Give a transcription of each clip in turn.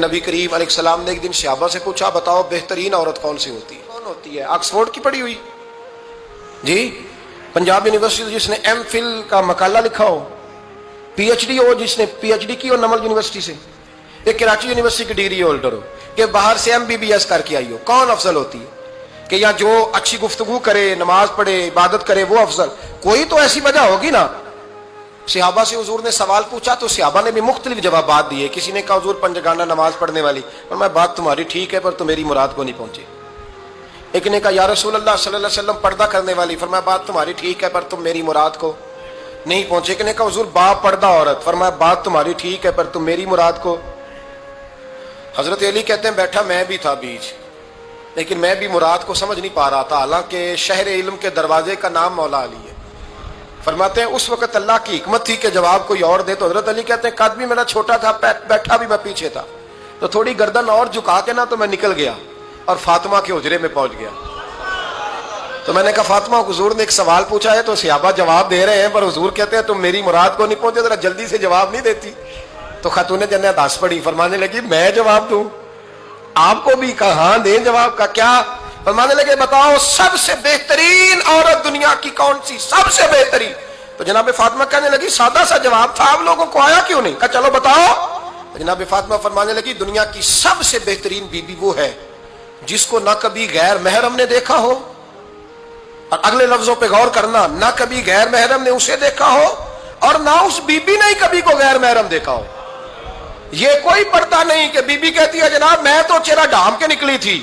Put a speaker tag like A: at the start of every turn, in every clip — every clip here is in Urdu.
A: نبی کریم علیہ السلام نے ایک دن صحابہ سے پوچھا بتاؤ بہترین عورت کون سی ہوتی ہے؟ کون ہوتی ہے؟ آکسفورڈ کی پڑھی ہوئی جی، پنجاب یونیورسٹی جس نے ایم فل کا مقالہ لکھا ہو، پی ایچ ڈی ہو جس نے پی ایچ ڈی کی ہو نمل یونیورسٹی سے، ایک کراچی یونیورسٹی کی ڈگری ہولڈر ہو کہ باہر سے MBBS کر کے آئی ہو، کون افضل ہوتی ہے؟ کہ یا جو اچھی گفتگو کرے، نماز پڑھے، عبادت کرے وہ افضل؟ کوئی تو ایسی وجہ ہوگی نا۔ صحابہ سے حضور نے سوال پوچھا تو صحابہ نے بھی مختلف جوابات دیے۔ کسی نے کہا حضور پنجگانہ نماز پڑھنے والی، اور میں بات تمہاری ٹھیک ہے پر تم میری مراد کو نہیں پہنچے۔ ایک نے کہا یا رسول اللہ صلی اللہ علیہ وسلم پردہ کرنے والی، فرمایا بات تمہاری ٹھیک ہے پر تم میری مراد کو نہیں پہنچے۔ ایک نے کہا حضور با پردہ عورت، فرمایا بات تمہاری ٹھیک ہے پر تم میری مراد کو۔ حضرت علی کہتے ہیں بیٹھا میں بھی تھا بیچ، لیکن میں بھی مراد کو سمجھ نہیں پا رہا تھا، حالانکہ شہر علم کے دروازے کا نام مولا علی ہے۔ فرماتے ہیں اس وقت اللہ کی حکمت تھی کہ جواب کوئی اور دے، تو حضرت علی کہتے ہیں قد بھی میرا چھوٹا تھا، بیٹھا بھی میں پیچھے تھا، تو تھوڑی گردن اور جھکا کے نا تو میں نکل گیا اور فاطمہ کے حجرے میں پہنچ گیا۔ تو میں نے کہا فاطمہ حضور نے ایک سوال پوچھا ہے تو صحابہ جواب دے رہے ہیں پر حضور کہتے ہیں تم میری مراد کو نہیں پہنچے، ذرا جلدی سے جواب نہیں دیتی؟ تو خاتون جنت ہنس پڑی، فرمانے لگی میں جواب دوں؟ آپ کو بھی کہا ہاں دیں جواب کا کیا؟ فرمانے لگے بتاؤ سب سے بہترین عورت دنیا کی کون سی، سب سے بہترین؟ تو جناب فاطمہ کہنے لگی سادہ سا جواب تھا، آپ لوگوں کو آیا کیوں نہیں؟ کہا چلو بتاؤ۔ جناب فاطمہ فرمانے لگی دنیا کی سب سے بہترین بیوی وہ ہے جس کو نہ کبھی غیر محرم نے دیکھا ہو، اور اگلے لفظوں پہ غور کرنا، نہ کبھی غیر محرم نے اسے دیکھا ہو اور نہ اس بیوی نے کبھی کو غیر محرم دیکھا ہو۔ یہ کوئی پردہ نہیں کہ بی بی کہتی ہے جناب میں تو چہرہ ڈھام کے نکلی تھی،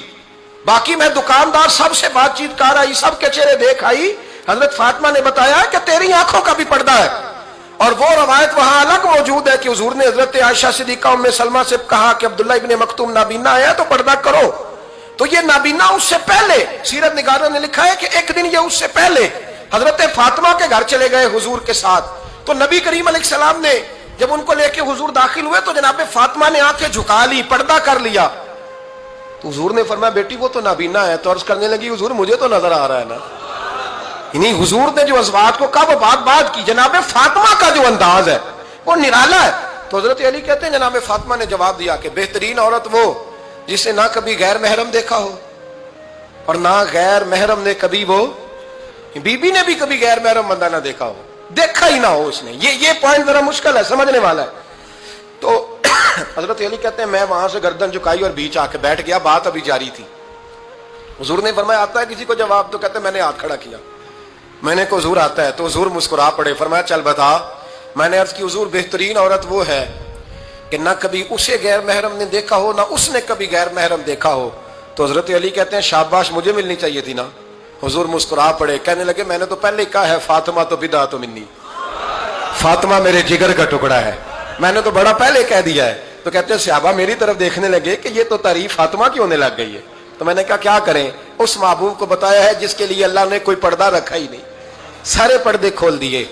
A: باقی میں دکاندار سب سے بات چیت کر آئی، سب کے چہرے دیکھ آئی۔ حضرت فاطمہ نے بتایا کہ تیری آنکھوں کا بھی پردہ ہے، اور وہ روایت وہاں الگ موجود ہے کہ حضور نے حضرت عائشہ صدیقہ ام سلمہ سے کہا کہ عبداللہ ابن مکتوم نابینا ہے تو پردہ کرو۔ تو یہ نابینا اس سے پہلے سیرت نگاروں نے لکھا ہے کہ ایک دن یہ اس سے پہلے حضرت فاطمہ کے گھر چلے گئے حضور کے ساتھ، تو نبی کریم علیہ السلام نے جب ان کو لے کے حضور داخل ہوئے تو جناب فاطمہ نے آنکھیں جھکا لی، پردہ کر لیا۔ تو حضور نے فرمایا بیٹی وہ تو نابینا ہے، تو عرض کرنے لگی حضور مجھے تو نظر آ رہا ہے نا۔ یعنی حضور نے جو ازواج کو کہا وہ بات کی، جناب فاطمہ کا جو انداز ہے وہ نرالا ہے۔ تو حضرت علی کہتے ہیں جناب فاطمہ نے جواب دیا کہ بہترین عورت وہ جسے نہ کبھی غیر محرم دیکھا ہو اور نہ غیر محرم نے کبھی، وہ بی بی نے بھی کبھی غیر محرم بندہ نہ دیکھا ہو، دیکھا ہی نہ ہو اس نے۔ یہ پوائنٹ ذرا مشکل ہے، سمجھنے والا ہے۔ تو حضرت علی کہتے ہیں میں وہاں سے گردن جھکائی اور بیچ آ کے بیٹھ گیا، بات ابھی جاری تھی۔ حضور نے فرمایا آتا ہے کسی کو جواب؟ تو کہتے ہیں میں نے ہاتھ کھڑا کیا، میں نے کو حضور آتا ہے، تو حضور مسکرا پڑے، فرمایا چل بتا۔ میں نے عرض کی حضور بہترین عورت وہ ہے کہ نہ کبھی اسے غیر محرم نے دیکھا ہو نہ اس نے کبھی غیر محرم دیکھا ہو۔ تو حضرت علی کہتے ہیں شاباش مجھے ملنی چاہیے تھی نا۔ حضور مسکرا پڑے، کہنے لگے میں نے تو پہلے کہا ہے فاطمہ تو بضعۃ منی، فاطمہ میرے جگر کا ٹکڑا ہے، میں نے تو بڑا پہلے کہہ دیا ہے۔ تو کہتے ہیں صحابہ میری طرف دیکھنے لگے کہ یہ تو تعریف فاطمہ کی ہونے لگ گئی ہے۔ تو میں نے کہا کیا کریں؟ اس محبوب کو بتایا ہے جس کے لیے اللہ نے کوئی پردہ رکھا ہی نہیں، سارے پردے کھول دیے۔